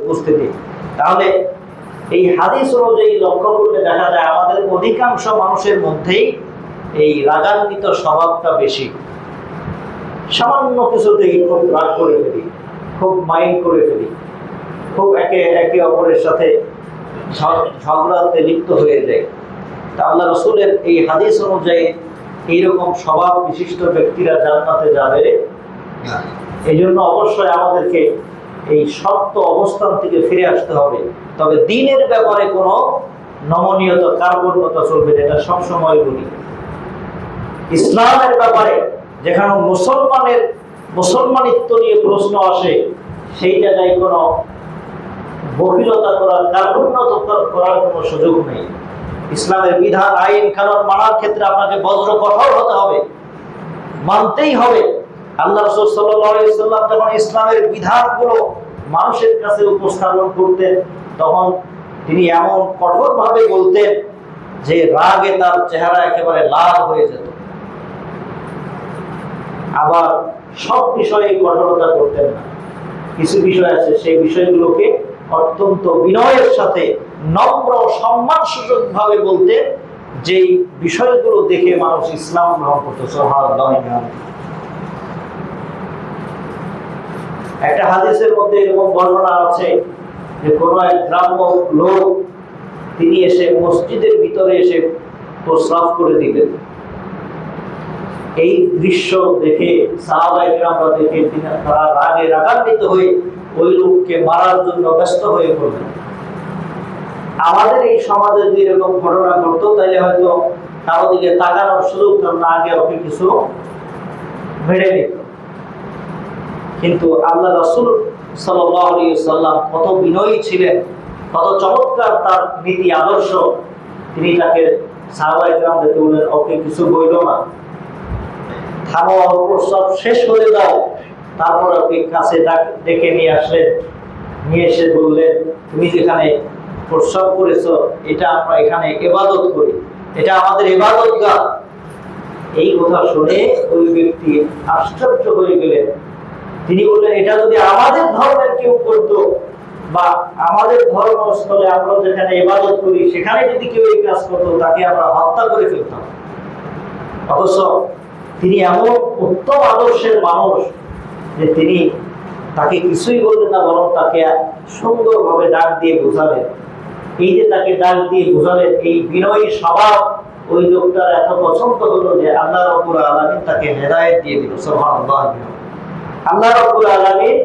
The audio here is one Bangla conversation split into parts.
উপস্থিতি। তাহলে এই হাদিস অনুযায়ী লক্ষ্য করলে দেখা যায় আমাদের অধিকাংশ মানুষের মধ্যেই এই রাগান্বিত স্বভাবটা বেশি। সামান্য কিছুতেই খুব রাগ করে ফেলি, খুব মাইন্ড করে ফেলি, খুব একে অপরের সাথে ঝগড়াতে লিপ্ত হয়ে যায়। তা আল্লাহ রাসূলের এই হাদিস অনুযায়ী এইরকম স্বভাব বিশিষ্ট ব্যক্তিরা জান্নাতে যাবে না। এই জন্য অবশ্যই আমাদেরকে এই শক্ত অবস্থান থেকে ফিরে আসতে হবে। তবে দ্বীনের ব্যাপারে কোনো নমনীয়তা, কার্পণ্যতা চলবে না, এটা সবসময় বলি। ইসলামের ব্যাপারে যেখানে মুসলমানিত্ব নিয়ে প্রশ্ন আসে, সেই জায়গায় কোনো বকিলতা করার, কার্পণ্যতা করার কোনো সুযোগ নেই। ইসলামের বিধান, আইন কানুন মানার ক্ষেত্রে আপনাকে বজ্র কঠোর হতে হবে, মানতেই হবে। আল্লাহ রাসূল সাল্লাল্লাহু আলাইহি ওয়াসাল্লাম যখন ইসলামের বিধানগুলো মানুষের কাছে উপস্থাপন করতেন, তখন তিনি এমন কঠোরভাবে বলতেন যে রাগে তার চেহারা একেবারে লাল হয়ে যেত। আবার সব বিষয়ে কঠোরতা করতেন না, কিছু বিষয় আছে সেই বিষয়গুলোকে অত্যন্ত বিনয়ের সাথে নম্র সম্মানসূচক ভাবে বলতেন, যেই বিষয়গুলো দেখে মানুষ ইসলাম গ্রহণ করত। সুবহানাল্লাহ। একটা হাদিসের মধ্যে এরকম বর্ণনা আছে যে কোন এক গ্রাম্য লোক তিনি এসে মসজিদের ভিতরে এসে প্রস্রাব করে দিলেন। এই দৃশ্য দেখে সাহাবায়ে কেরামরা দেখে তারা রাগে রাগান্বিত হয়ে ওই লোককে মারার জন্য ব্যস্ত হয়ে পড়লেন। আমাদের এই সমাজে যদি এরকম ঘটনা ঘটতো তাহলে হয়তো কারো দিকে তাকানোর সুযোগ না, আগে ওকে কিছু মেরে নিত। কিন্তু আল্লাহ রাসূল সাল্লাল্লাহু আলাইহি ওয়াসাল্লাম কত বিনয়ী ছিলেন, কত চমৎকার তার নীতি আদর্শ। তিনি তাকে সাহাবায়ে কেরামদেরকে বললেন, ওকে কিছু বইল না, থামো, প্রস্রাব শেষ করে দাও। তারপর ওকে কাছে ডেকে নিয়ে আসলেন, নিয়ে এসে বললেন, তুমি যেখানে প্রস্রাব করেছো এটা আমরা এখানে ইবাদত করি, এটা আমাদের ইবাদতগাহ। এই কথা শুনে ওই ব্যক্তি আশ্চর্য হয়ে গেলেন। তিনি বললেন, এটা যদি আমাদের ধর্মের কেউ করতো বা আমাদের ধর্মস্থলে আমরা যেখানে ইবাদত করি সেখানে যদি কেউ এই কাজ করতো, তাকে আমরা হত্যা করে ফেলতাম। অথচ তিনি এমন উত্তম আদর্শের মানুষ যে তিনি তাকে কিছুই বললেন না, বরং তাকে সুন্দরভাবে ডাক দিয়ে বোঝালেন। এই যে তাকে ডাক দিয়ে বোঝালেন, এই বিনয়ী স্বভাব ওই লোকটার এত পছন্দ হলো যে আল্লাহ রাব্বুল আলামিন তাকে হেদায়েত দিয়ে দিল। সুবহানাল্লাহ। আল্লাহ রাব্বুল আলামিন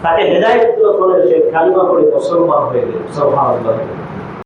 তাকে হেদায়েত দিল, সে কালিমা পড়ে মুসলমান হয়ে গেল। সুবহানাল্লাহ।